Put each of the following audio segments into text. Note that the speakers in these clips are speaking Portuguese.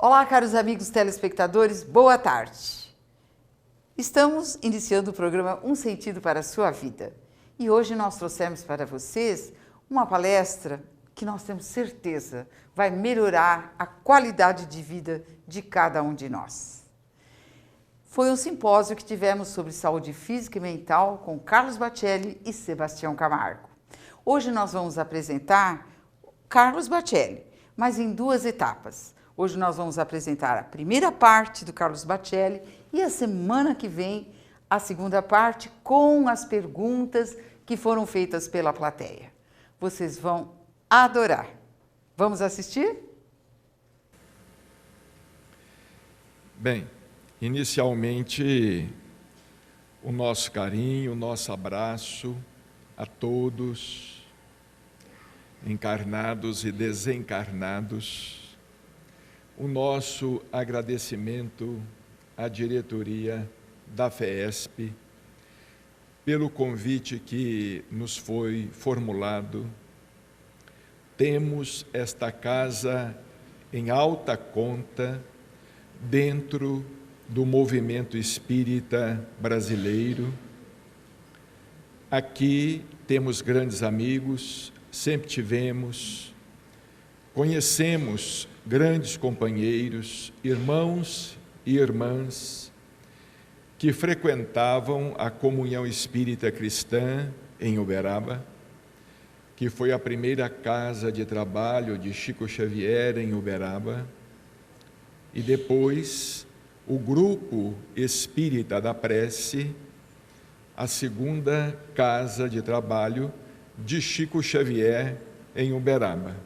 Olá, caros amigos telespectadores, boa tarde. Estamos iniciando o programa Um Sentido para a Sua Vida. E hoje nós trouxemos para vocês uma palestra que nós temos certeza vai melhorar a qualidade de vida de cada um de nós. Foi um simpósio que tivemos sobre saúde física e mental com Carlos Bacelli e Sebastião Camargo. Hoje nós vamos apresentar Carlos Bacelli, mas em duas etapas. Hoje nós vamos apresentar a primeira parte do Carlos Bacelli e a semana que vem a segunda parte com as perguntas que foram feitas pela plateia. Vocês vão adorar. Vamos assistir? Bem, inicialmente o nosso carinho, o nosso abraço a todos, encarnados e desencarnados, o nosso agradecimento à diretoria da FEESP pelo convite que nos foi formulado. Temos esta casa em alta conta dentro do movimento espírita brasileiro. Aqui temos grandes amigos, sempre tivemos, conhecemos grandes companheiros, irmãos e irmãs que frequentavam a Comunhão Espírita Cristã em Uberaba, que foi a primeira casa de trabalho de Chico Xavier em Uberaba, e depois o Grupo Espírita da Prece, a segunda casa de trabalho de Chico Xavier em Uberaba.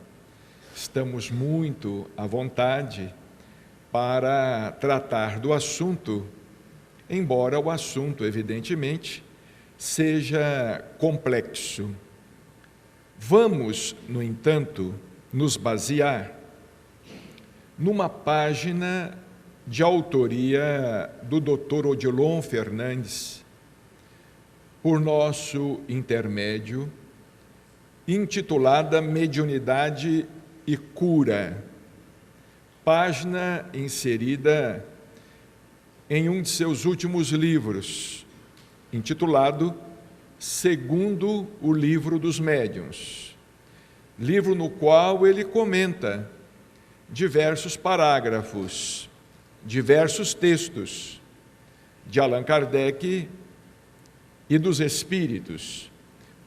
Estamos muito à vontade para tratar do assunto, embora o assunto, evidentemente, seja complexo. Vamos, no entanto, nos basear numa página de autoria do Dr. Odilon Fernandes, por nosso intermédio, intitulada Mediunidade e Cura, página inserida em um de seus últimos livros, intitulado Segundo o Livro dos Médiuns, livro no qual ele comenta diversos parágrafos, diversos textos de Allan Kardec e dos Espíritos,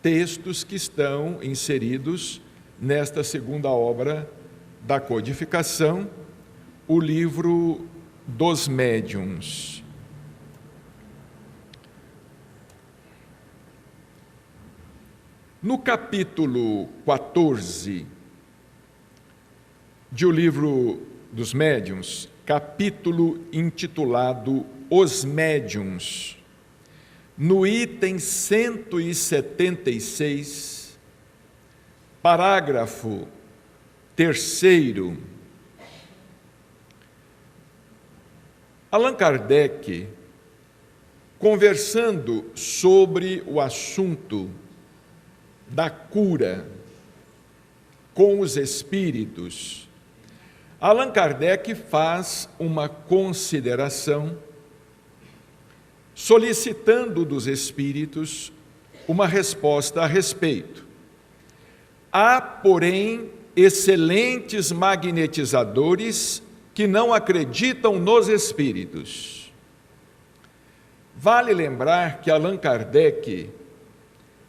textos que estão inseridos nesta segunda obra da codificação, o Livro dos Médiuns. No capítulo 14 de O Livro dos Médiuns, capítulo intitulado Os Médiuns, no item 176, parágrafo 3º, Allan Kardec, conversando sobre o assunto da cura com os espíritos, Allan Kardec faz uma consideração solicitando dos espíritos uma resposta a respeito. Há, porém, excelentes magnetizadores que não acreditam nos espíritos. Vale lembrar que Allan Kardec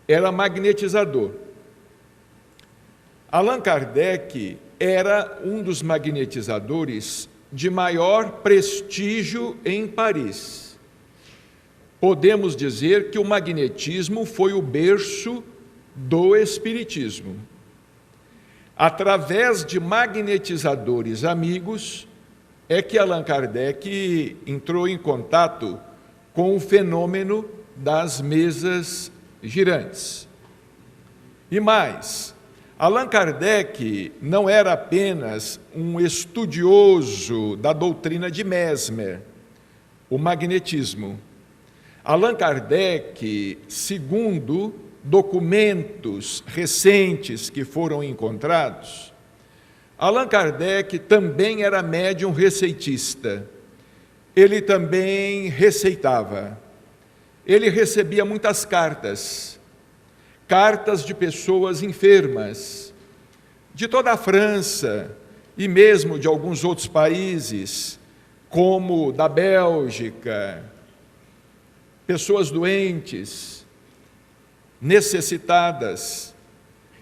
era magnetizador. Allan Kardec era um dos magnetizadores de maior prestígio em Paris. Podemos dizer que o magnetismo foi o berço do espiritismo. Através de magnetizadores amigos, é que Allan Kardec entrou em contato com o fenômeno das mesas girantes. E mais, Allan Kardec não era apenas um estudioso da doutrina de Mesmer, o magnetismo. Allan Kardec, segundo documentos recentes que foram encontrados, Allan Kardec também era médium receitista. Ele também receitava. Ele recebia muitas cartas de pessoas enfermas, de toda a França e mesmo de alguns outros países, como da Bélgica, pessoas doentes, necessitadas.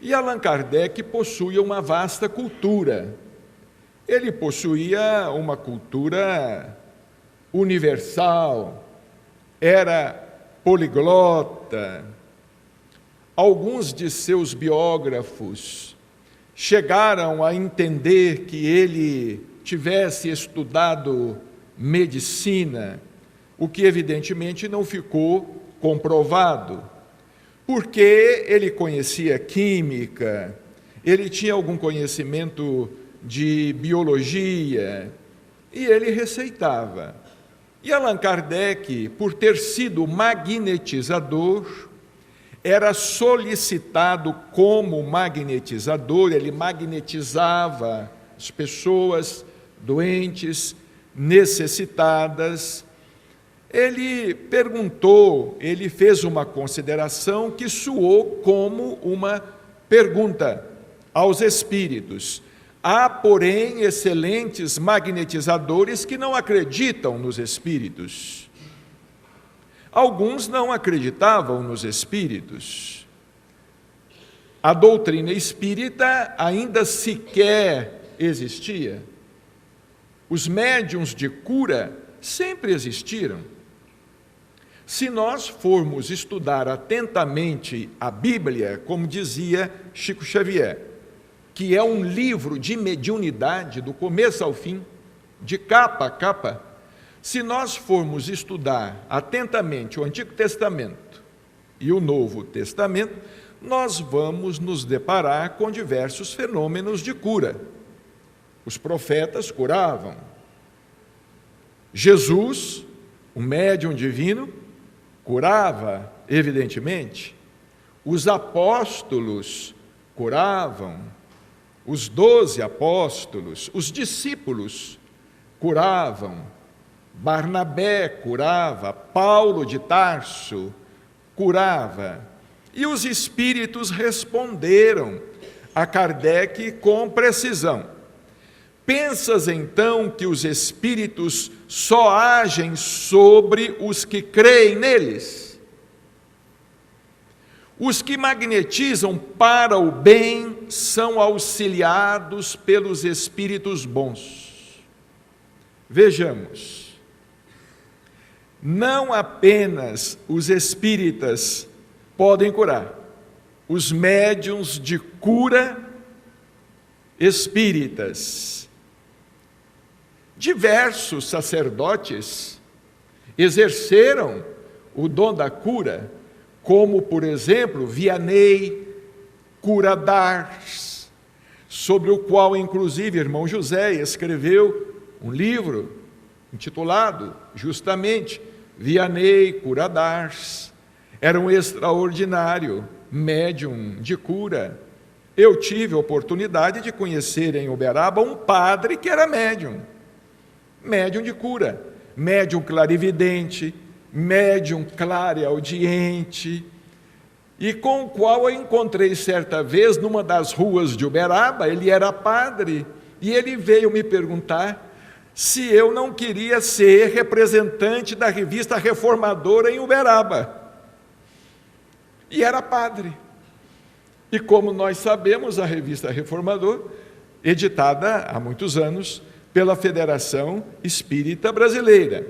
E Allan Kardec possuía uma vasta cultura. Ele possuía uma cultura universal, era poliglota. Alguns de seus biógrafos chegaram a entender que ele tivesse estudado medicina, o que evidentemente não ficou comprovado, porque ele conhecia química, ele tinha algum conhecimento de biologia, e ele receitava. E Allan Kardec, por ter sido magnetizador, era solicitado como magnetizador, ele magnetizava as pessoas doentes, necessitadas. Ele perguntou, ele fez uma consideração que soou como uma pergunta aos espíritos. Há, porém, excelentes magnetizadores que não acreditam nos espíritos. Alguns não acreditavam nos espíritos. A doutrina espírita ainda sequer existia. Os médiuns de cura sempre existiram. Se nós formos estudar atentamente a Bíblia, como dizia Chico Xavier, que é um livro de mediunidade do começo ao fim, de capa a capa, se nós formos estudar atentamente o Antigo Testamento e o Novo Testamento, nós vamos nos deparar com diversos fenômenos de cura. Os profetas curavam. Jesus, o médium divino, curava, evidentemente. Os apóstolos curavam. Os 12 apóstolos, os discípulos curavam. Barnabé curava, Paulo de Tarso curava. E os espíritos responderam a Kardec com precisão. Pensas então que os espíritos só agem sobre os que creem neles? Os que magnetizam para o bem são auxiliados pelos espíritos bons. Vejamos. Não apenas os espíritas podem curar, os médiuns de cura espíritas. Diversos sacerdotes exerceram o dom da cura, como, por exemplo, Vianney Cura d'Ars, sobre o qual, inclusive, irmão José escreveu um livro intitulado, justamente, Vianney Cura d'Ars. Era um extraordinário médium de cura. Eu tive a oportunidade de conhecer em Uberaba um padre que era médium de cura, médium clarividente, médium clareaudiente, e com o qual eu encontrei certa vez numa das ruas de Uberaba. Ele era padre, e ele veio me perguntar se eu não queria ser representante da revista Reformadora em Uberaba. E era padre. E como nós sabemos, a revista Reformador, editada há muitos anos pela Federação Espírita Brasileira.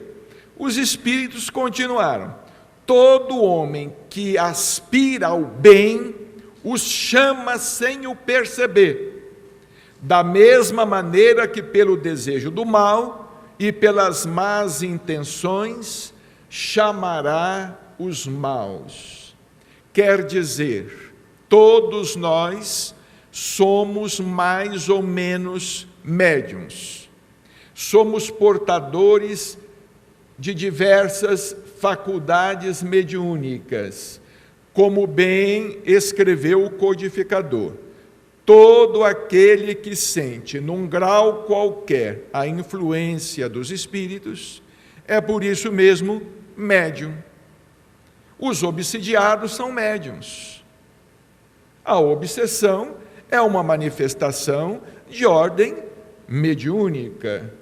Os espíritos continuaram. Todo homem que aspira ao bem os chama sem o perceber, da mesma maneira que pelo desejo do mal e pelas más intenções chamará os maus. Quer dizer, todos nós somos mais ou menos médiuns. Somos portadores de diversas faculdades mediúnicas, como bem escreveu o codificador. todo aquele que sente, num grau qualquer, a influência dos espíritos, é por isso mesmo médium. Os obsidiados são médiuns. A obsessão é uma manifestação de ordem mediúnica.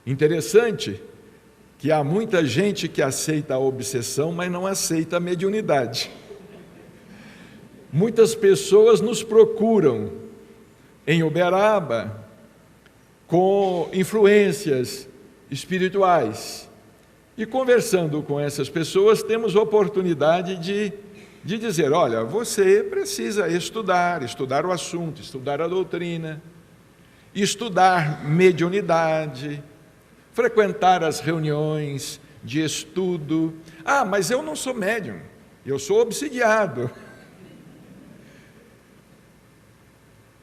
Interessante que há muita gente que aceita a obsessão, mas não aceita a mediunidade. Muitas pessoas nos procuram em Uberaba com influências espirituais. E conversando com essas pessoas, temos oportunidade de dizer, olha, você precisa estudar o assunto, estudar a doutrina, estudar mediunidade, frequentar as reuniões de estudo. Ah, mas eu não sou médium, eu sou obsidiado.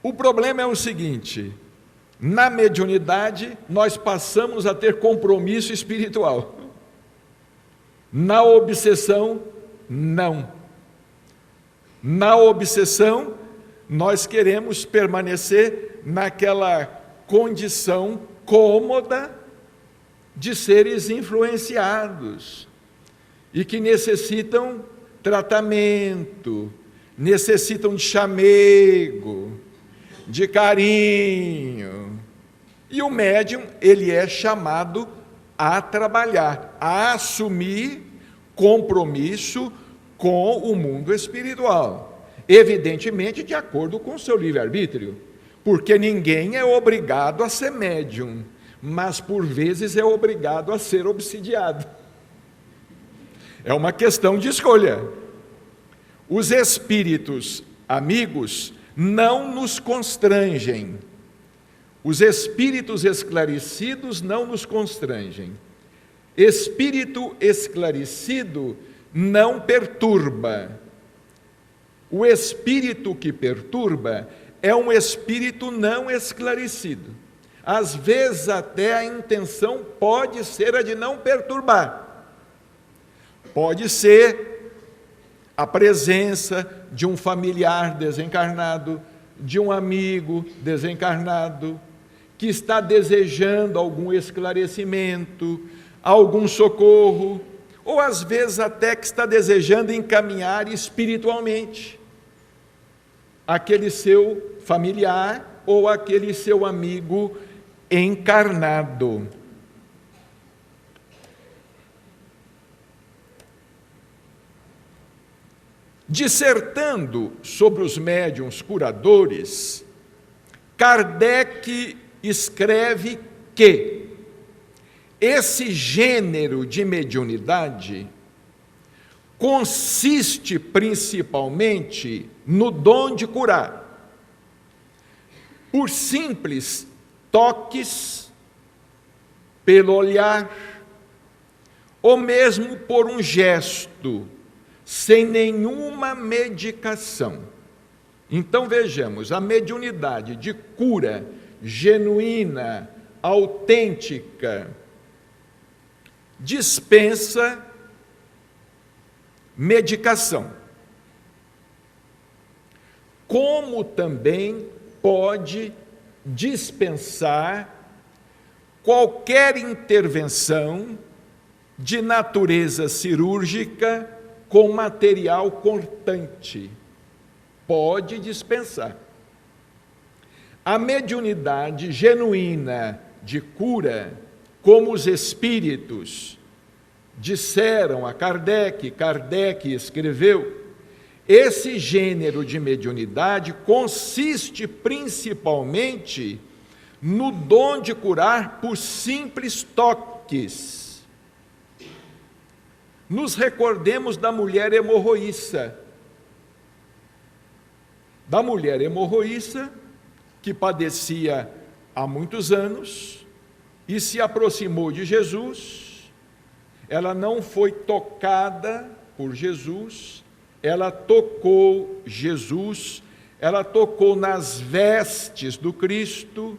O problema é o seguinte, na mediunidade nós passamos a ter compromisso espiritual. Na obsessão, não. Na obsessão, nós queremos permanecer naquela condição cômoda de seres influenciados e que necessitam tratamento, necessitam de chamego, de carinho. E o médium, ele é chamado a trabalhar, a assumir compromisso com o mundo espiritual, evidentemente de acordo com o seu livre-arbítrio, porque ninguém é obrigado a ser médium, mas por vezes é obrigado a ser obsidiado. É uma questão de escolha. Os espíritos amigos não nos constrangem. Os espíritos esclarecidos não nos constrangem. Espírito esclarecido não perturba. O espírito que perturba é um espírito não esclarecido. Às vezes até a intenção pode ser a de não perturbar. Pode ser a presença de um familiar desencarnado, de um amigo desencarnado, que está desejando algum esclarecimento, algum socorro, ou às vezes até que está desejando encaminhar espiritualmente aquele seu familiar ou aquele seu amigo encarnado. Dissertando sobre os médiuns curadores, Kardec escreve que esse gênero de mediunidade consiste principalmente no dom de curar, por simples toques, pelo olhar, ou mesmo por um gesto, sem nenhuma medicação. Então vejamos, a mediunidade de cura genuína, autêntica, dispensa medicação. Como também pode dispensar qualquer intervenção de natureza cirúrgica com material cortante. Pode dispensar. A mediunidade genuína de cura, como os espíritos disseram a Kardec, Kardec escreveu, esse gênero de mediunidade consiste principalmente no dom de curar por simples toques. Nos recordemos da mulher hemorroíça. Da mulher hemorroíça, que padecia há muitos anos e se aproximou de Jesus. Ela não foi tocada por Jesus, ela tocou Jesus, ela tocou nas vestes do Cristo.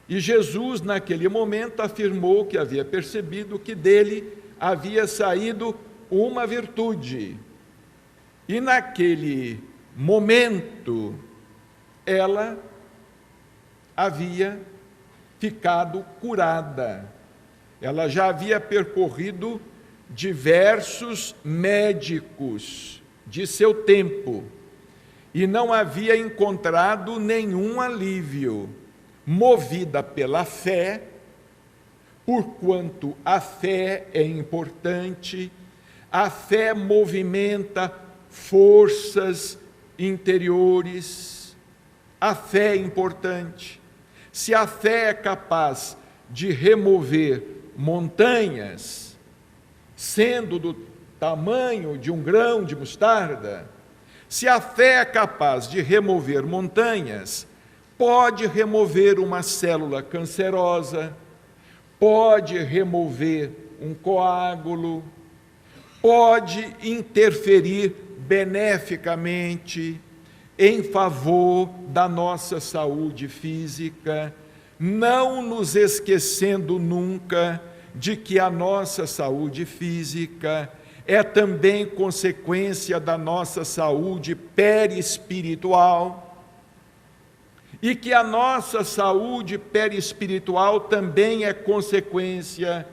E Jesus, naquele momento, afirmou que havia percebido que dele havia saído uma virtude. E naquele momento, ela havia ficado curada. Ela já havia percorrido diversos médicos de seu tempo e não havia encontrado nenhum alívio. Movida pela fé, porquanto a fé é importante, a fé movimenta forças interiores, a fé é importante. Se a fé é capaz de remover montanhas, sendo do tamanho de um grão de mostarda, se a fé é capaz de remover montanhas, pode remover uma célula cancerosa, pode remover um coágulo, pode interferir beneficamente em favor da nossa saúde física, não nos esquecendo nunca de que a nossa saúde física é também consequência da nossa saúde perispiritual, e que a nossa saúde perispiritual também é consequência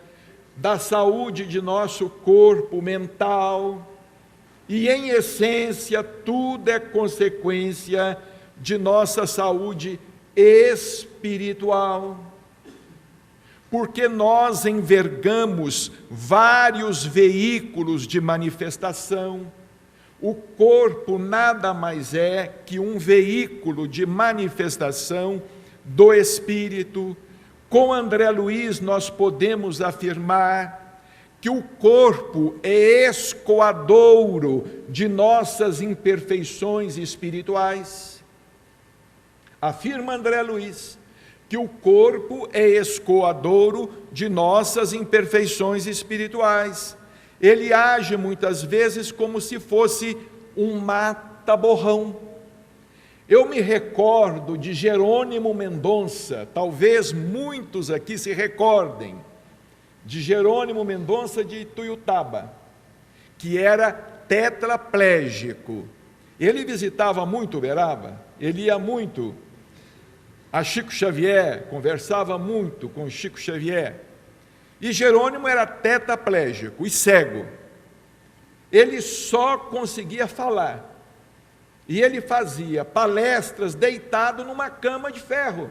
da saúde de nosso corpo mental, e em essência tudo é consequência de nossa saúde espiritual, porque nós envergamos vários veículos de manifestação. O corpo nada mais é que um veículo de manifestação do Espírito. Com André Luiz nós podemos afirmar que o corpo é escoadouro de nossas imperfeições espirituais. Afirma André Luiz que o corpo é escoadouro de nossas imperfeições espirituais. Ele age muitas vezes como se fosse um mata-borrão. Eu me recordo de Jerônimo Mendonça, talvez muitos aqui se recordem, de Jerônimo Mendonça de Ituiutaba, que era tetraplégico. Ele visitava muito Uberaba, ele ia muito a Chico Xavier, conversava muito com Chico Xavier. E Jerônimo era tetraplégico e cego. Ele só conseguia falar. E ele fazia palestras deitado numa cama de ferro.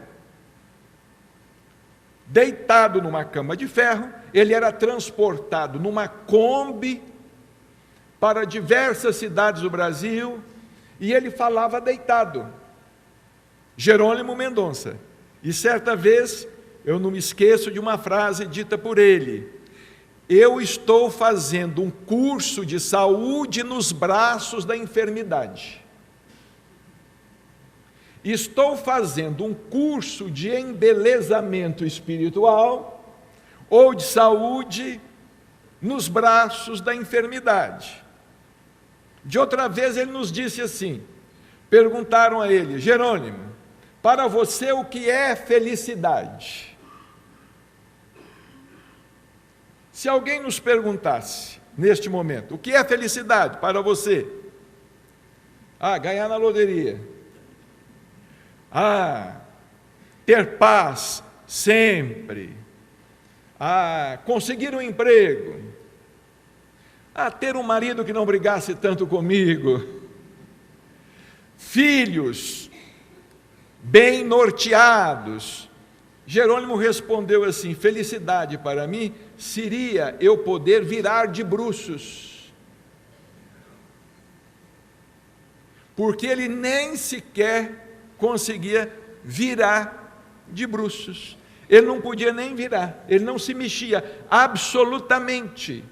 Deitado numa cama de ferro, ele era transportado numa Kombi para diversas cidades do Brasil, e ele falava deitado. Jerônimo Mendonça. E certa vez, eu não me esqueço de uma frase dita por ele: eu estou fazendo um curso de saúde nos braços da enfermidade. Estou fazendo um curso de embelezamento espiritual ou de saúde nos braços da enfermidade. De outra vez ele nos disse assim, perguntaram a ele: Jerônimo, para você o que é felicidade? Se alguém nos perguntasse, neste momento, o que é felicidade para você? Ganhar na loteria. Ter paz sempre. Conseguir um emprego. Ter um marido que não brigasse tanto comigo. Filhos bem norteados. Jerônimo respondeu assim: felicidade para mim seria eu poder virar de bruços. Porque ele nem sequer conseguia virar de bruços. Ele não podia nem virar, ele não se mexia absolutamente.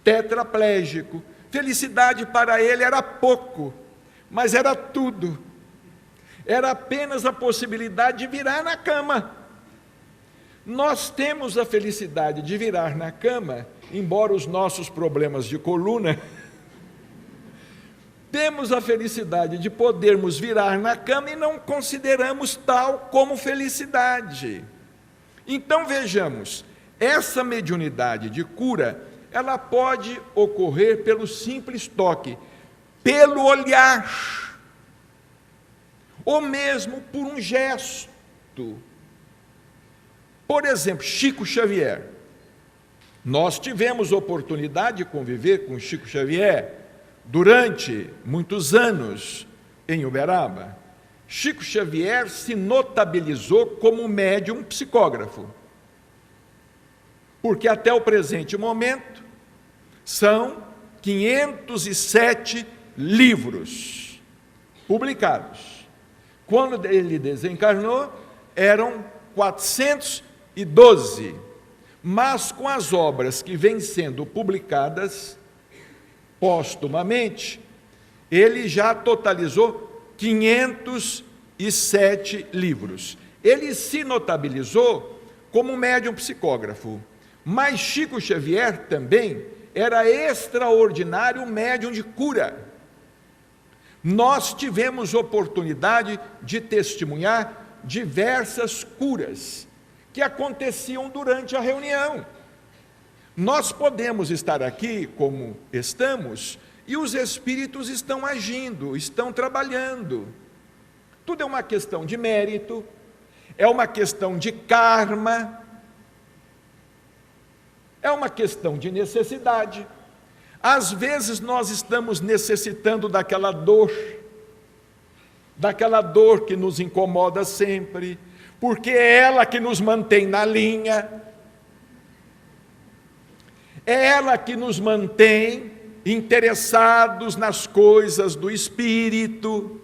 Tetraplégico. Felicidade para ele era pouco, mas era tudo. Era apenas a possibilidade de virar na cama. Nós temos a felicidade de virar na cama, embora os nossos problemas de coluna, temos a felicidade de podermos virar na cama e não consideramos tal como felicidade. Então vejamos, essa mediunidade de cura, ela pode ocorrer pelo simples toque. pelo olhar, ou mesmo por um gesto. Por exemplo, Chico Xavier. Nós tivemos oportunidade de conviver com Chico Xavier durante muitos anos em Uberaba. Chico Xavier se notabilizou como médium psicógrafo, porque até o presente momento são 507 livros publicados. Quando ele desencarnou, eram 412, mas com as obras que vêm sendo publicadas póstumamente, ele já totalizou 507 livros. Ele se notabilizou como médium psicógrafo, mas Chico Xavier também era extraordinário médium de cura. Nós tivemos oportunidade de testemunhar diversas curas que aconteciam durante a reunião. Nós podemos estar aqui como estamos, e os espíritos estão agindo, estão trabalhando. Tudo é uma questão de mérito, é uma questão de karma, é uma questão de necessidade. Às vezes nós estamos necessitando daquela dor que nos incomoda sempre, porque é ela que nos mantém na linha, é ela que nos mantém interessados nas coisas do Espírito.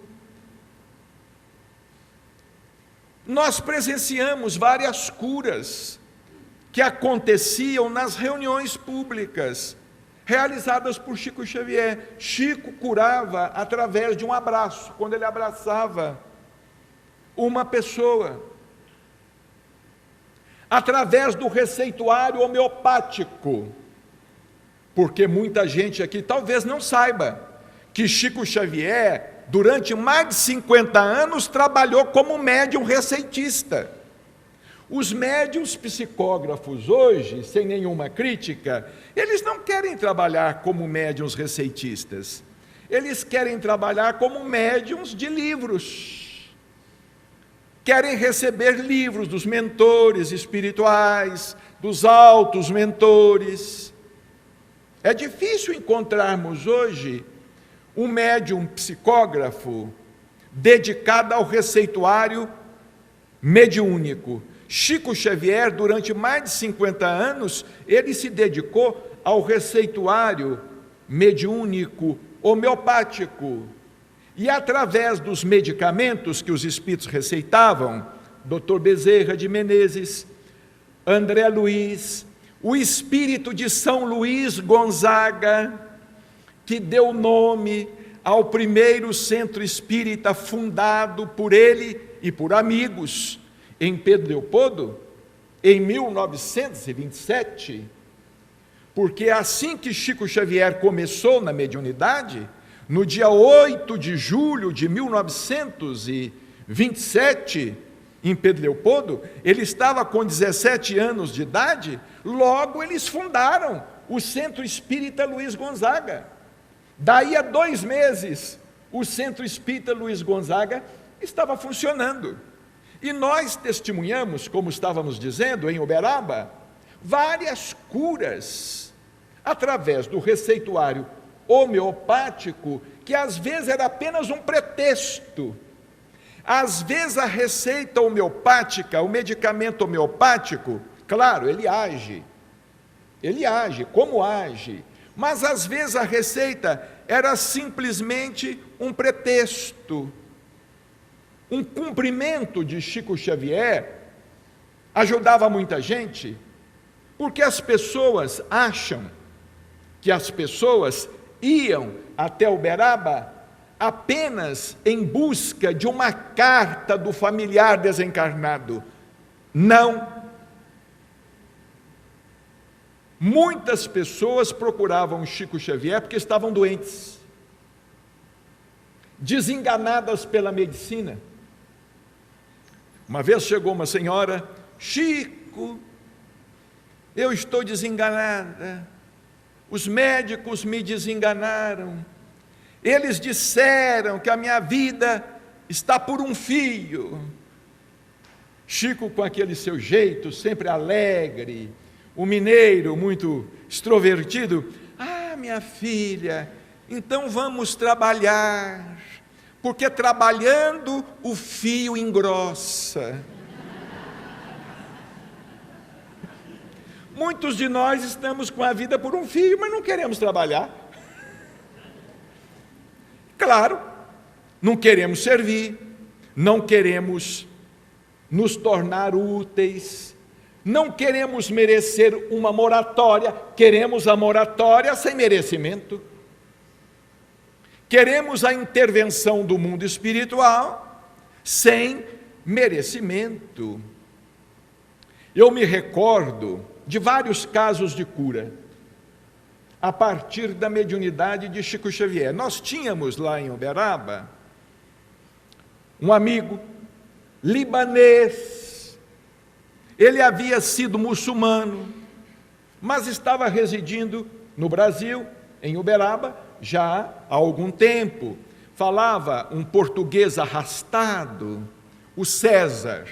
Nós presenciamos várias curas que aconteciam nas reuniões públicas, realizadas por Chico Xavier. Chico curava através de um abraço, quando ele abraçava uma pessoa, através do receituário homeopático, porque muita gente aqui talvez não saiba que Chico Xavier, durante mais de 50 anos, trabalhou como médium receitista. Os médiuns psicógrafos hoje, sem nenhuma crítica, eles não querem trabalhar como médiuns receitistas. Eles querem trabalhar como médiuns de livros. Querem receber livros dos mentores espirituais, dos altos mentores. É difícil encontrarmos hoje um médium psicógrafo dedicado ao receituário mediúnico. Chico Xavier, durante mais de 50 anos, ele se dedicou ao receituário mediúnico homeopático. E através dos medicamentos que os espíritos receitavam, Dr. Bezerra de Menezes, André Luiz, o espírito de São Luís Gonzaga, que deu nome ao primeiro centro espírita fundado por ele e por amigos, em Pedro Leopoldo, em 1927, porque assim que Chico Xavier começou na mediunidade, no dia 8 de julho de 1927, em Pedro Leopoldo, ele estava com 17 anos de idade, logo eles fundaram o Centro Espírita Luís Gonzaga. Daí a 2 meses, o Centro Espírita Luís Gonzaga estava funcionando. E nós testemunhamos, como estávamos dizendo, em Uberaba, várias curas, através do receituário homeopático, que às vezes era apenas um pretexto. Às vezes a receita homeopática, o medicamento homeopático, claro, ele age, como age, mas às vezes a receita era simplesmente um pretexto, um cumprimento de Chico Xavier. Ajudava muita gente, porque as pessoas acham que as pessoas iam até Uberaba apenas em busca de uma carta do familiar desencarnado. Não. Muitas pessoas procuravam Chico Xavier porque estavam doentes, desenganadas pela medicina. Uma vez chegou uma senhora: Chico, eu estou desenganada, os médicos me desenganaram, Eles disseram que a minha vida está por um fio. Chico, com aquele seu jeito sempre alegre, o mineiro muito extrovertido: ah, minha filha, então vamos trabalhar, porque trabalhando o fio engrossa. Muitos de nós estamos com a vida por um fio, mas não queremos trabalhar. Claro, não queremos servir, não queremos nos tornar úteis, não queremos merecer uma moratória, queremos a moratória sem merecimento. Queremos a intervenção do mundo espiritual sem merecimento. Eu me recordo de vários casos de cura, a partir da mediunidade de Chico Xavier. Nós tínhamos lá em Uberaba um amigo libanês. Ele havia sido muçulmano, mas estava residindo no Brasil, em Uberaba, já há algum tempo. Falava um português arrastado, o César.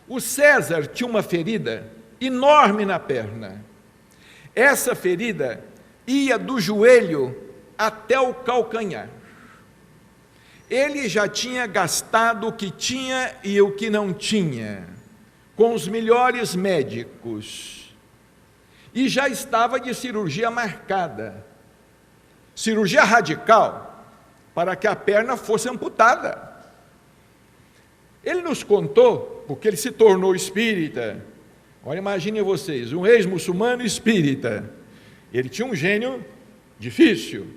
O César tinha uma ferida enorme na perna. Essa ferida ia do joelho até o calcanhar. Ele já tinha gastado o que tinha e o que não tinha, com os melhores médicos, e já estava de cirurgia marcada, cirurgia radical, para que a perna fosse amputada. Ele nos contou, porque ele se tornou espírita. Olha, imaginem vocês, um ex-muçulmano espírita. Ele tinha um gênio difícil.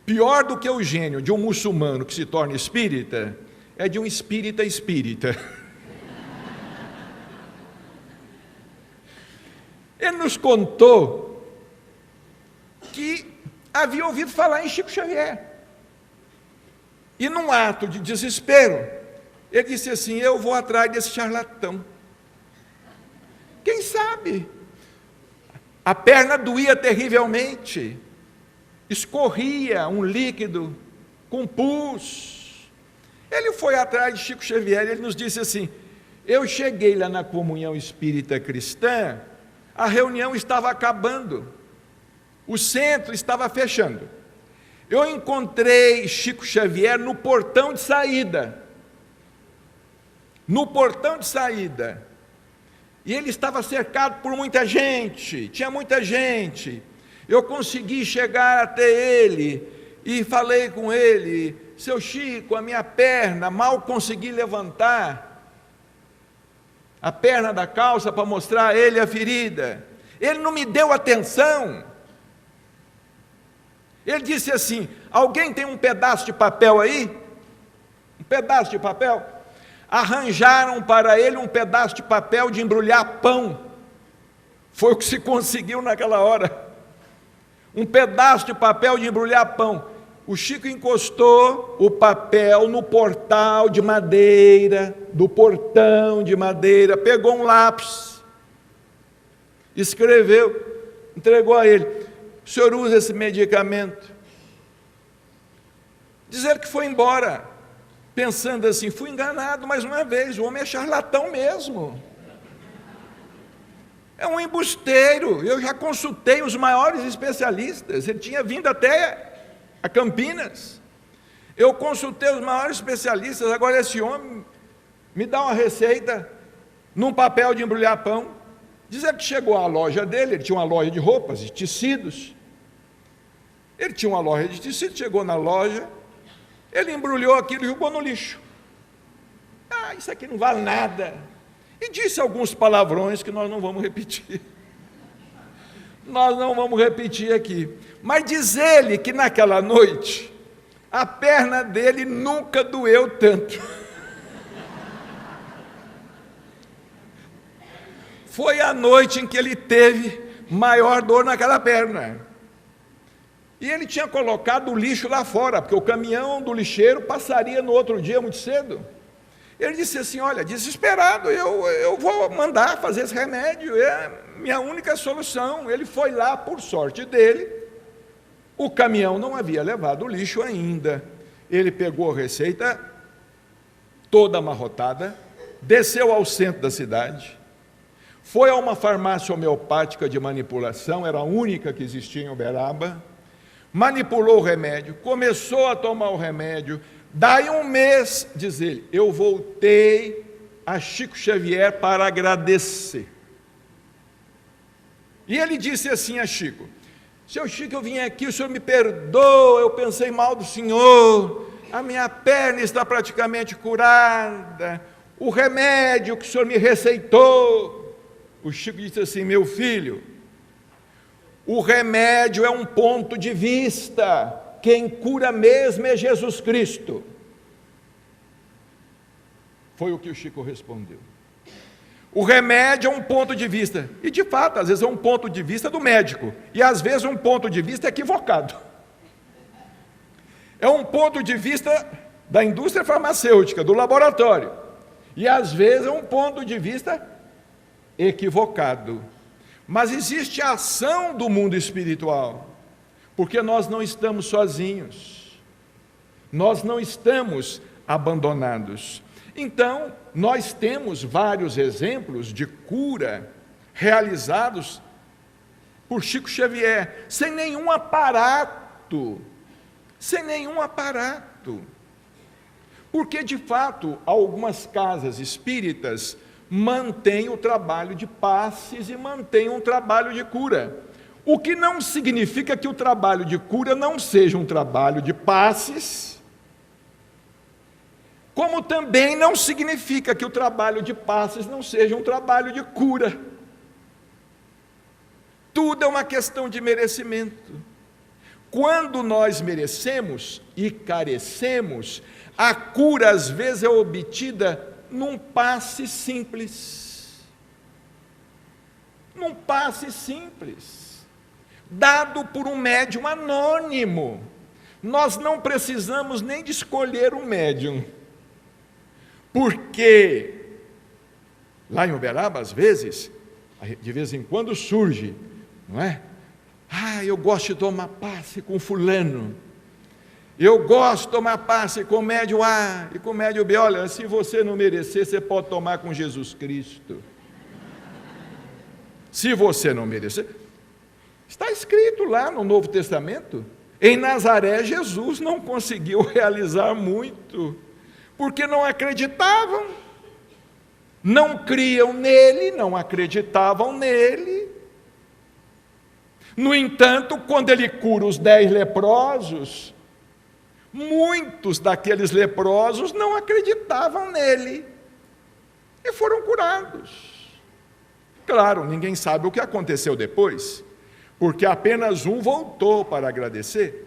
Pior do que o gênio de um muçulmano que se torna espírita, é de um espírita espírita. Ele nos contou que havia ouvido falar em Chico Xavier. E num ato de desespero, ele disse assim: eu vou atrás desse charlatão. Quem sabe? A perna doía terrivelmente, escorria um líquido com pus. Ele foi atrás de Chico Xavier, ele nos disse assim: eu cheguei lá na comunhão espírita cristã, a reunião estava acabando, o centro estava fechando. Eu encontrei Chico Xavier no portão de saída. No portão de saída. E ele estava cercado por muita gente, tinha muita gente. Eu consegui chegar até ele e falei com ele: seu Chico, a minha perna, mal consegui levantar a perna da calça para mostrar a ele a ferida. Ele não me deu atenção. Ele disse assim: alguém tem um pedaço de papel aí? Um pedaço de papel? Arranjaram para ele um pedaço de papel de embrulhar pão. Foi o que se conseguiu naquela hora. Um pedaço de papel de embrulhar pão. O Chico encostou o papel no portal de madeira, do portão de madeira, pegou um lápis, escreveu, entregou a ele: o senhor usa esse medicamento? Dizer que foi embora, pensando assim: fui enganado mais uma vez, o homem é charlatão mesmo, é um embusteiro. Eu já consultei os maiores especialistas, ele tinha vindo até a Campinas, eu consultei os maiores especialistas, agora esse homem me dá uma receita num papel de embrulhar pão. Dizer que chegou à loja dele, ele tinha uma loja de roupas, de tecidos, ele tinha uma loja de tecidos, chegou na loja, ele embrulhou aquilo e jogou no lixo. Ah, isso aqui não vale nada. E disse alguns palavrões que nós não vamos repetir. Nós não vamos repetir aqui. Mas diz ele que naquela noite, a perna dele nunca doeu tanto. Foi a noite em que ele teve maior dor naquela perna. E ele tinha colocado o lixo lá fora, porque o caminhão do lixeiro passaria no outro dia muito cedo. Ele disse assim: olha, desesperado, eu vou mandar fazer esse remédio, é a minha única solução. Ele foi lá, por sorte dele, O caminhão não havia levado o lixo ainda. Ele pegou a receita toda amarrotada, desceu ao centro da cidade, foi a uma farmácia homeopática de manipulação, era a única que existia em Uberaba, manipulou o remédio, começou a tomar o remédio. Daí um mês, diz ele, eu voltei a Chico Xavier para agradecer. E ele disse assim a Chico: seu Chico, eu vim aqui, o senhor me perdoa, eu pensei mal do senhor, a minha perna está praticamente curada, o remédio que o senhor me receitou. O Chico disse assim: meu filho, o remédio é um ponto de vista, quem cura mesmo é Jesus Cristo. Foi o que o Chico respondeu. O remédio é um ponto de vista, e de fato, às vezes é um ponto de vista do médico, e às vezes um ponto de vista equivocado. É um ponto de vista da indústria farmacêutica, do laboratório, e às vezes é um ponto de vista equivocado. Mas existe a ação do mundo espiritual, porque nós não estamos sozinhos, nós não estamos abandonados. Então, nós temos vários exemplos de cura realizados por Chico Xavier, sem nenhum aparato, porque de fato algumas casas espíritas mantêm o trabalho de passes e mantêm um trabalho de cura, o que não significa que o trabalho de cura não seja um trabalho de passes, como também não significa que o trabalho de passes não seja um trabalho de cura. Tudo é uma questão de merecimento. Quando nós merecemos e carecemos, a cura às vezes é obtida num passe simples. Num passe simples, dado por um médium anônimo. Nós não precisamos nem de escolher um médium, porque lá em Uberaba, às vezes, de vez em quando surge, não é? Eu gosto de tomar passe com fulano, eu gosto de tomar passe com o médium A e com o médium B. Olha, se você não merecer, você pode tomar com Jesus Cristo. Se você não merecer, está escrito lá no Novo Testamento, em Nazaré Jesus não conseguiu realizar muito, porque não acreditavam, não criam nele, não acreditavam nele. No entanto, quando ele cura os 10 leprosos, muitos daqueles leprosos não acreditavam nele e foram curados. Claro, ninguém sabe o que aconteceu depois, porque apenas um voltou para agradecer.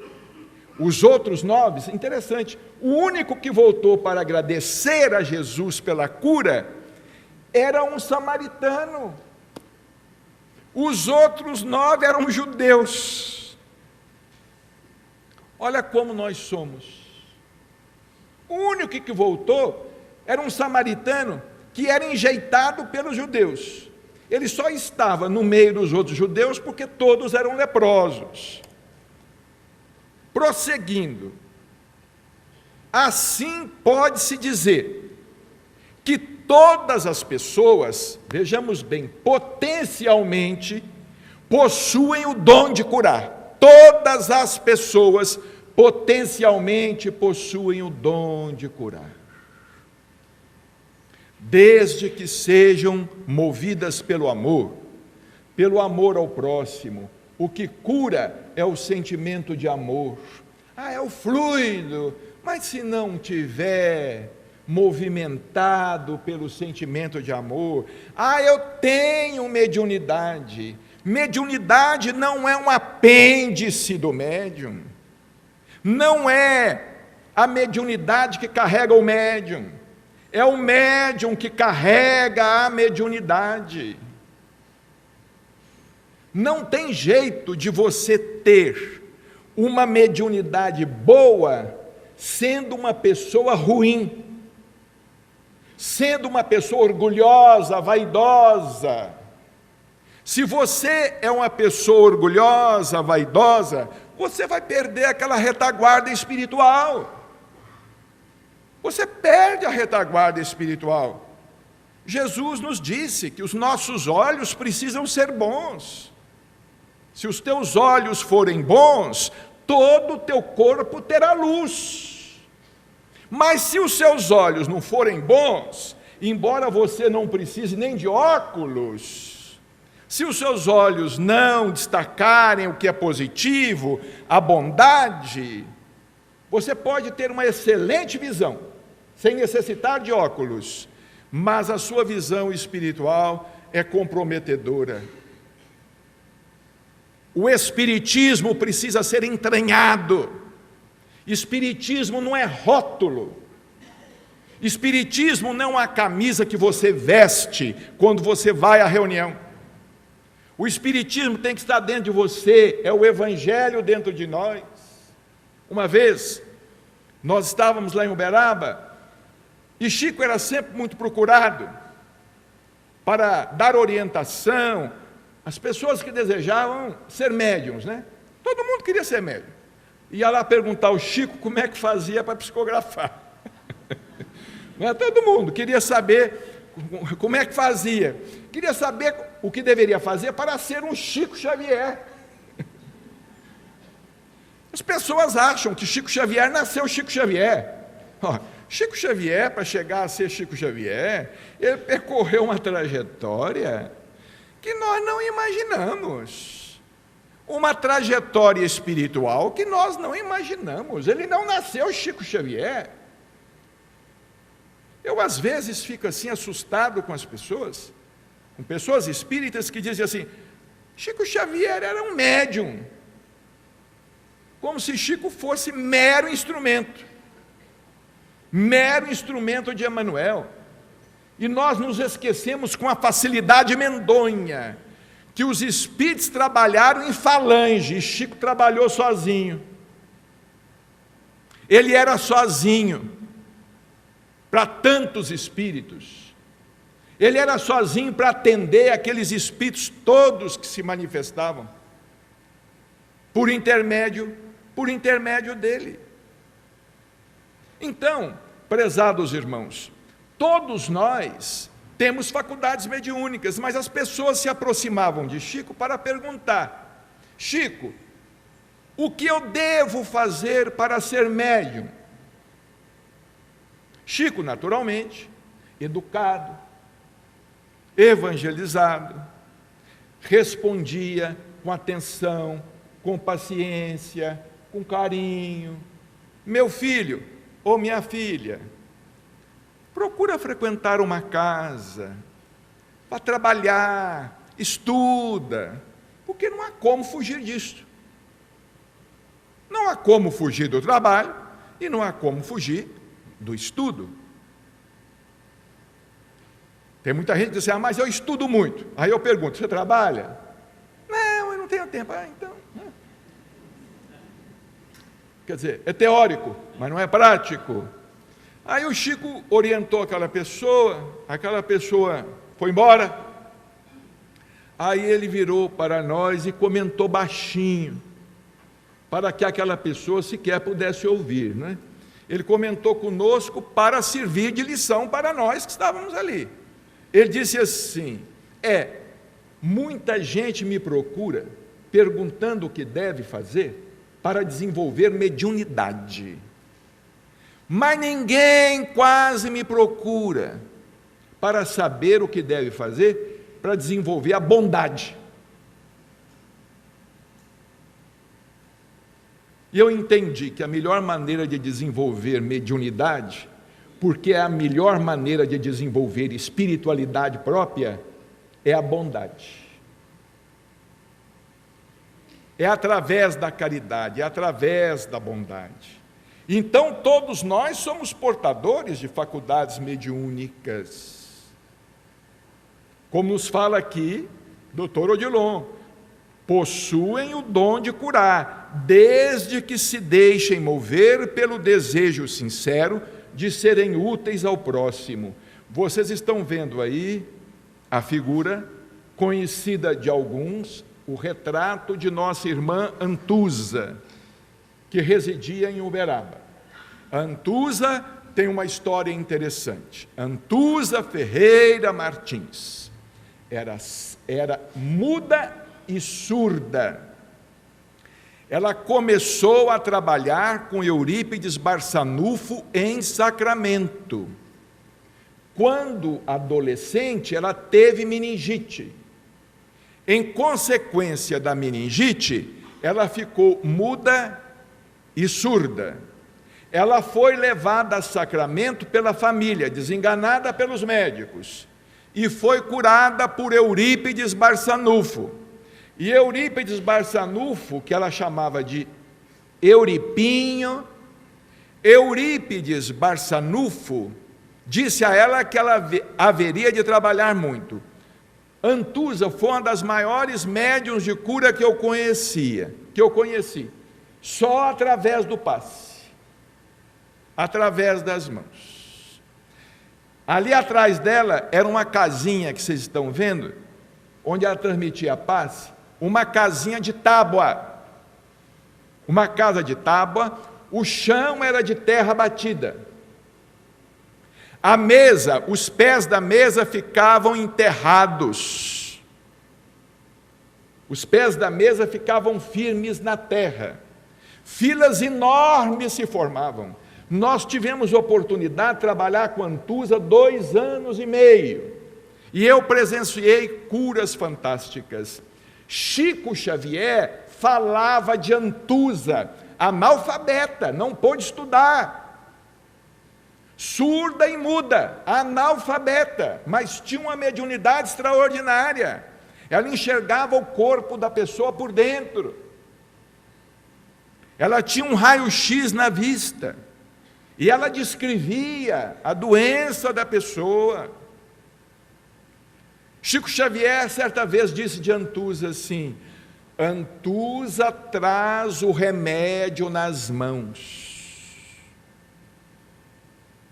Os outros 9, interessante, o único que voltou para agradecer a Jesus pela cura era um samaritano. Os outros 9 eram judeus. Olha como nós somos. O único que voltou era um samaritano que era enjeitado pelos judeus. Ele só estava no meio dos outros judeus porque todos eram leprosos. Prosseguindo, assim pode-se dizer que todas as pessoas, vejamos bem, potencialmente possuem o dom de curar. Todas as pessoas potencialmente possuem o dom de curar, desde que sejam movidas pelo amor ao próximo. O que cura é o sentimento de amor. É o fluido, mas se não tiver movimentado pelo sentimento de amor, eu tenho mediunidade. Mediunidade não é um apêndice do médium, não é a mediunidade que carrega o médium, é o médium que carrega a mediunidade. Não tem jeito de você ter uma mediunidade boa sendo uma pessoa ruim, sendo uma pessoa orgulhosa, vaidosa. Se você é uma pessoa orgulhosa, vaidosa, você vai perder aquela retaguarda espiritual. Você perde a retaguarda espiritual. Jesus nos disse que os nossos olhos precisam ser bons. Se os teus olhos forem bons, todo o teu corpo terá luz. Mas se os seus olhos não forem bons, embora você não precise nem de óculos, se os seus olhos não destacarem o que é positivo, a bondade, você pode ter uma excelente visão, sem necessitar de óculos, mas a sua visão espiritual é comprometedora. O espiritismo precisa ser entranhado. Espiritismo não é rótulo. Espiritismo não é uma camisa que você veste quando você vai à reunião. O espiritismo tem que estar dentro de você, é o evangelho dentro de nós. Uma vez, nós estávamos lá em Uberaba, e Chico era sempre muito procurado para dar orientação às pessoas que desejavam ser médiums, né? Todo mundo queria ser médium. Ia lá perguntar ao Chico como é que fazia para psicografar. Não é? Todo mundo queria saber como é que fazia. Queria saber o que deveria fazer para ser um Chico Xavier. As pessoas acham que Chico Xavier nasceu Chico Xavier. Chico Xavier, para chegar a ser Chico Xavier, ele percorreu uma trajetória que nós não imaginamos. Uma trajetória espiritual que nós não imaginamos. Ele não nasceu Chico Xavier. Eu, às vezes, fico assim assustado com as pessoas, com pessoas espíritas que dizem assim, Chico Xavier era um médium, como se Chico fosse mero instrumento de Emmanuel. E nós nos esquecemos com a facilidade medonha que os espíritos trabalharam em falange, e Chico trabalhou sozinho. Ele era sozinho para tantos espíritos. Ele era sozinho para atender aqueles espíritos todos que se manifestavam por intermédio dele. Então, prezados irmãos, todos nós temos faculdades mediúnicas, mas as pessoas se aproximavam de Chico para perguntar, Chico, o que eu devo fazer para ser médium? Chico, naturalmente, educado, evangelizado, respondia com atenção, com paciência, com carinho. Meu filho ou minha filha, procura frequentar uma casa, para trabalhar, estuda, porque não há como fugir disso. Não há como fugir do trabalho e não há como fugir do estudo. Tem muita gente que diz assim, mas eu estudo muito. Aí eu pergunto, você trabalha? Não, eu não tenho tempo. Então. Quer dizer, é teórico, mas não é prático. Aí o Chico orientou aquela pessoa foi embora. Aí ele virou para nós e comentou baixinho, para que aquela pessoa sequer pudesse ouvir, né? Ele comentou conosco para servir de lição para nós que estávamos ali. Ele disse assim, muita gente me procura perguntando o que deve fazer para desenvolver mediunidade. Mas ninguém quase me procura para saber o que deve fazer para desenvolver a bondade. E eu entendi que a melhor maneira de desenvolver mediunidade, porque é a melhor maneira de desenvolver espiritualidade própria, é a bondade. É através da caridade, é através da bondade. Então, todos nós somos portadores de faculdades mediúnicas. Como nos fala aqui Dr. Odilon, possuem o dom de curar, desde que se deixem mover pelo desejo sincero de serem úteis ao próximo. Vocês estão vendo aí a figura conhecida de alguns, o retrato de nossa irmã Antusa, que residia em Uberaba. A Antusa tem uma história interessante. Antusa Ferreira Martins era muda e surda. Ela começou a trabalhar com Eurípides Barçanufo em Sacramento. Quando adolescente, ela teve meningite. Em consequência da meningite, ela ficou muda e surda. Ela foi levada a Sacramento pela família, desenganada pelos médicos, e foi curada por Eurípides Barçanufo. E Eurípides Barçanufo, que ela chamava de Euripinho, Eurípides Barçanufo disse a ela que ela haveria de trabalhar muito. Antusa foi uma das maiores médiuns de cura que eu conheci, só através do passe, através das mãos. Ali atrás dela era uma casinha que vocês estão vendo, onde ela transmitia passe, uma casinha de tábua, uma casa de tábua, o chão era de terra batida. A mesa, os pés da mesa ficavam enterrados. Os pés da mesa ficavam firmes na terra. Filas enormes se formavam. Nós tivemos oportunidade de trabalhar com Antusa 2 anos e meio. E eu presenciei curas fantásticas. Chico Xavier falava de Antusa, analfabeta, não pôde estudar, surda e muda, analfabeta, mas tinha uma mediunidade extraordinária. Ela enxergava o corpo da pessoa por dentro. Ela tinha um raio-x na vista. E ela descrevia a doença da pessoa. Chico Xavier, certa vez, disse de Antusa assim: Antusa traz o remédio nas mãos.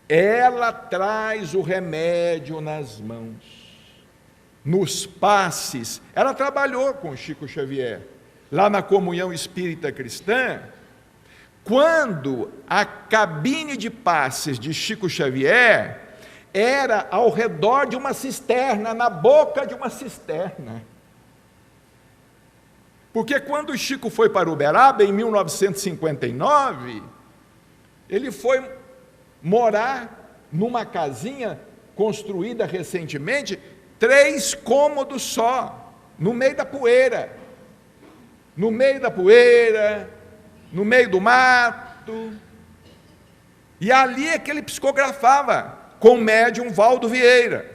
Ela traz o remédio nas mãos. Nos passes, ela trabalhou com Chico Xavier, lá na Comunhão Espírita Cristã, quando a cabine de passes de Chico Xavier era ao redor de uma cisterna, na boca de uma cisterna. Porque quando o Chico foi para Uberaba, em 1959, ele foi morar numa casinha construída recentemente, 3 cômodos só, no meio da poeira. No meio da poeira, no meio do mato. E ali é que ele psicografava, com o médium Valdo Vieira,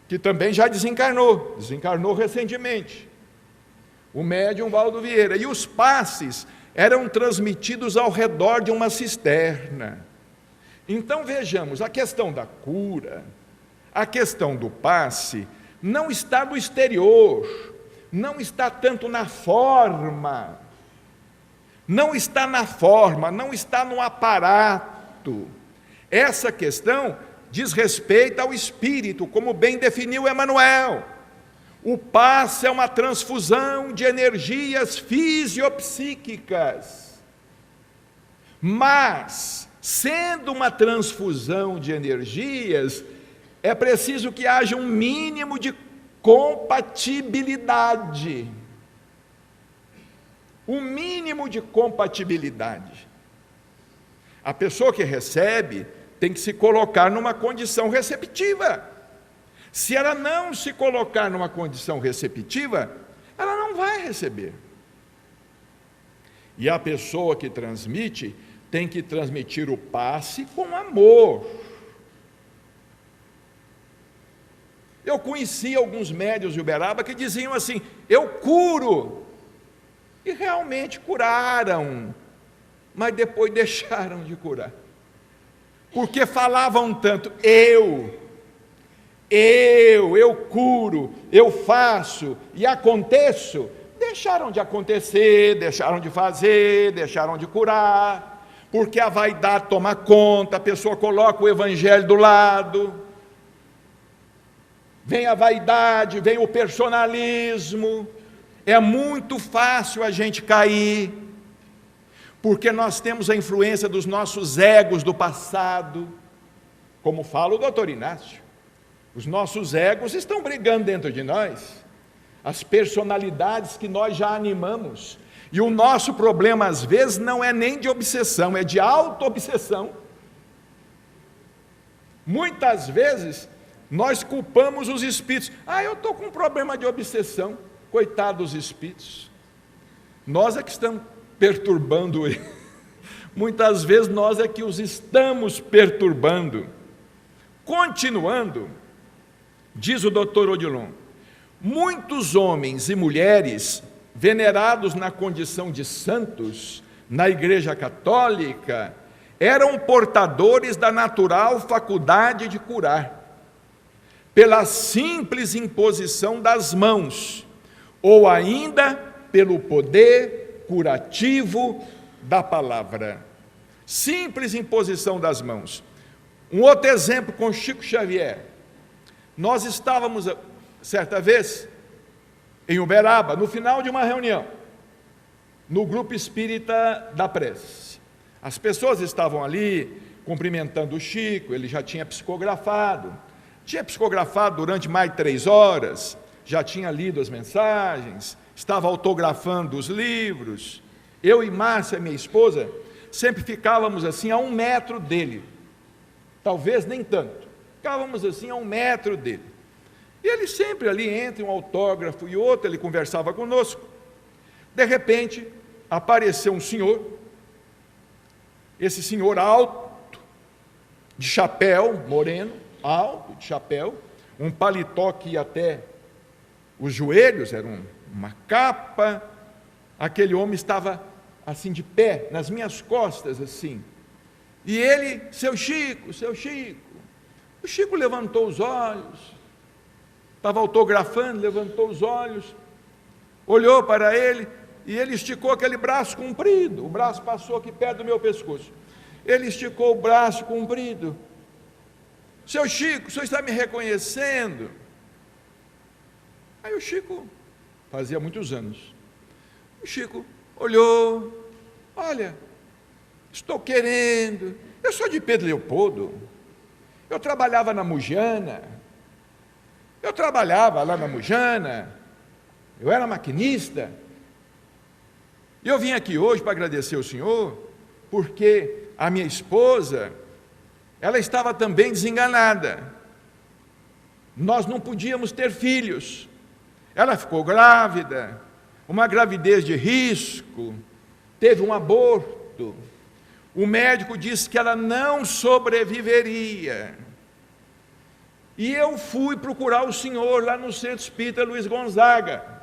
que também já desencarnou recentemente. O médium Valdo Vieira. E os passes eram transmitidos ao redor de uma cisterna. Então vejamos, a questão da cura, a questão do passe, não está no exterior, não está tanto na forma, não está no aparato. Essa questão diz respeito ao espírito, como bem definiu Emmanuel. O passe é uma transfusão de energias fisiopsíquicas. Mas, sendo uma transfusão de energias, é preciso que haja um mínimo de compatibilidade. Um mínimo de compatibilidade. A pessoa que recebe tem que se colocar numa condição receptiva. Se ela não se colocar numa condição receptiva, ela não vai receber. E a pessoa que transmite tem que transmitir o passe com amor. Eu conheci alguns médiuns de Uberaba que diziam assim: eu curo. E realmente curaram, mas depois deixaram de curar. Porque falavam tanto, eu curo, eu faço e aconteço. Deixaram de acontecer, deixaram de fazer, deixaram de curar, porque a vaidade toma conta, a pessoa coloca o evangelho do lado, vem a vaidade, vem o personalismo, é muito fácil a gente cair, porque nós temos a influência dos nossos egos do passado, como fala o doutor Inácio. Os nossos egos estão brigando dentro de nós, as personalidades que nós já animamos, e o nosso problema às vezes não é nem de obsessão, é de auto-obsessão. Muitas vezes nós culpamos os espíritos. Eu estou com um problema de obsessão. Coitado dos espíritos. Nós é que estamos perturbando ele. Muitas vezes nós é que os estamos perturbando. Continuando, diz o doutor Odilon, muitos homens e mulheres venerados na condição de santos na Igreja Católica eram portadores da natural faculdade de curar, pela simples imposição das mãos, ou ainda pelo poder curativo da palavra. Simples imposição das mãos. Um outro exemplo com Chico Xavier. Nós estávamos, certa vez, em Uberaba, no final de uma reunião, no grupo espírita da prece. As pessoas estavam ali cumprimentando o Chico, ele já tinha psicografado durante mais de 3 horas, já tinha lido as mensagens, estava autografando os livros. Eu e Márcia, minha esposa, sempre ficávamos assim a 1 metro dele, talvez nem tanto, ficávamos assim a 1 metro dele. E ele sempre ali, entre um autógrafo e outro, ele conversava conosco. De repente, apareceu um senhor, esse senhor alto, de chapéu, moreno, alto, de chapéu, um paletó que ia até os joelhos, era uma capa. Aquele homem estava assim de pé, nas minhas costas assim, e ele, seu Chico, o Chico levantou os olhos, estava autografando, levantou os olhos, olhou para ele, e ele esticou aquele braço comprido, o braço passou aqui perto do meu pescoço, ele esticou o braço comprido. Seu Chico, o senhor está me reconhecendo? Aí o Chico, fazia muitos anos, o Chico olhou, olha, estou querendo, eu sou de Pedro Leopoldo, eu trabalhava na Mujana, eu trabalhava lá na Mujana, eu era maquinista, e eu vim aqui hoje para agradecer ao senhor, porque a minha esposa, ela estava também desenganada, nós não podíamos ter filhos, ela ficou grávida, uma gravidez de risco, teve um aborto, o médico disse que ela não sobreviveria, e eu fui procurar o senhor lá no Centro Espírita Luiz Gonzaga.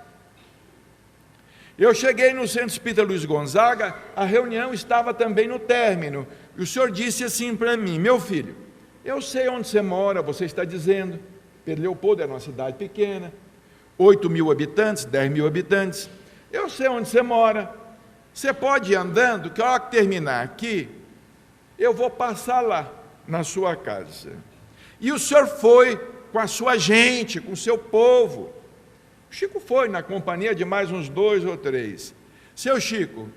Eu cheguei no Centro Espírita Luiz Gonzaga, a reunião estava também no término, e o senhor disse assim para mim: meu filho, eu sei onde você mora, você está dizendo, Pedro Leopoldo era uma cidade pequena, 8.000 habitantes, 10.000 habitantes, eu sei onde você mora, você pode ir andando, que a hora que terminar aqui, eu vou passar lá, na sua casa. E o senhor foi com a sua gente, com o seu povo. O Chico foi na companhia de mais uns 2 ou 3. Seu Chico,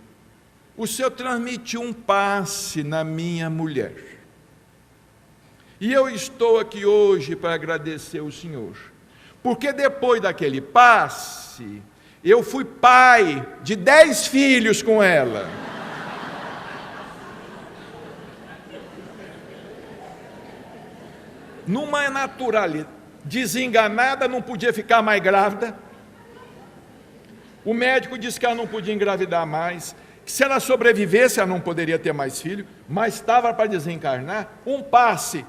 o senhor transmitiu um passe na minha mulher. E eu estou aqui hoje para agradecer o senhor. Porque depois daquele passe, eu fui pai de 10 filhos com ela. Numa naturalidade, desenganada, não podia ficar mais grávida. O médico disse que ela não podia engravidar mais, que se ela sobrevivesse, ela não poderia ter mais filho, mas estava para desencarnar. Um passe.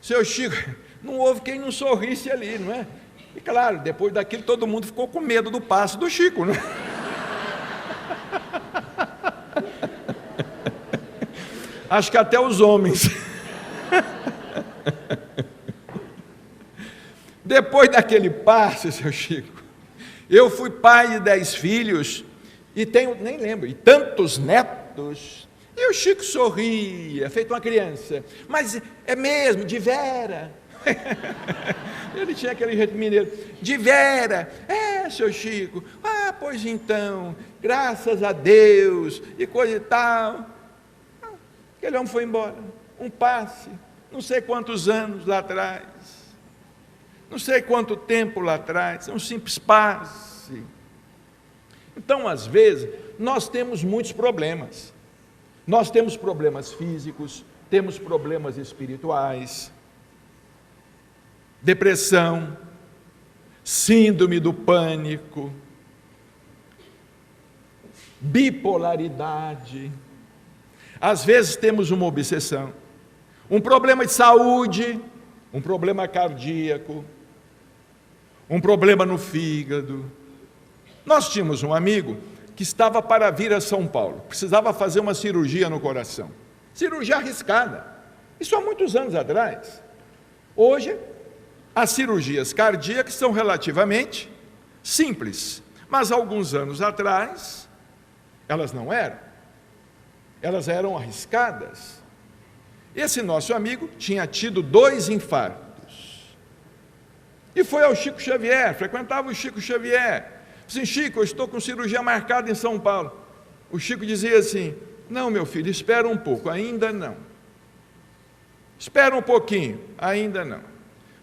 Seu Chico, não houve quem não sorrisse ali, não é? E claro, depois daquilo todo mundo ficou com medo do passe do Chico, não é? Acho que até os homens. Depois daquele passe, seu Chico, eu fui pai de 10 filhos, e tenho, nem lembro, e tantos netos, e o Chico sorria, feito uma criança, mas é mesmo, de vera, ele tinha aquele jeito mineiro, de vera, seu Chico, pois então, graças a Deus, e coisa e tal. Aquele homem foi embora, um passe, não sei quantos anos lá atrás, não sei quanto tempo lá atrás, um simples passe. Então, às vezes, nós temos muitos problemas. Nós temos problemas físicos, temos problemas espirituais, depressão, síndrome do pânico, bipolaridade. Às vezes temos uma obsessão, um problema de saúde, um problema cardíaco, um problema no fígado. Nós tínhamos um amigo que estava para vir a São Paulo, precisava fazer uma cirurgia no coração, cirurgia arriscada, isso há muitos anos atrás. Hoje, as cirurgias cardíacas são relativamente simples, mas há alguns anos atrás, elas não eram, elas eram arriscadas. Esse nosso amigo tinha tido 2 infartos, e foi ao Chico Xavier, frequentava o Chico Xavier. Assim, Chico, eu estou com cirurgia marcada em São Paulo. O Chico dizia assim, não, meu filho, espera um pouco, ainda não. Espera um pouquinho, ainda não.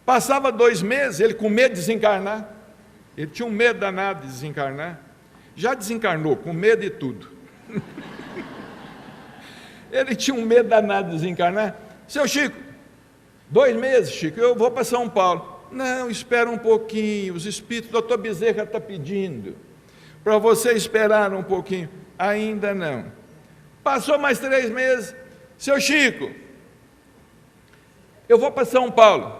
Passava 2 meses, ele com medo de desencarnar. Ele tinha um medo danado de desencarnar. Já desencarnou, com medo e tudo. Ele tinha um medo danado de desencarnar. Seu Chico, 2 meses, Chico, eu vou para São Paulo. Não, espera um pouquinho, os espíritos, o doutor Bezerra está pedindo para você esperar um pouquinho. Ainda não. Passou mais 3 meses. Seu Chico, eu vou para São Paulo.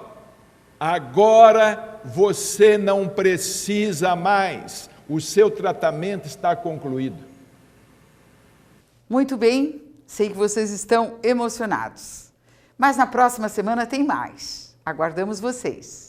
Agora você não precisa mais. O seu tratamento está concluído. Muito bem, sei que vocês estão emocionados. Mas na próxima semana tem mais. Aguardamos vocês.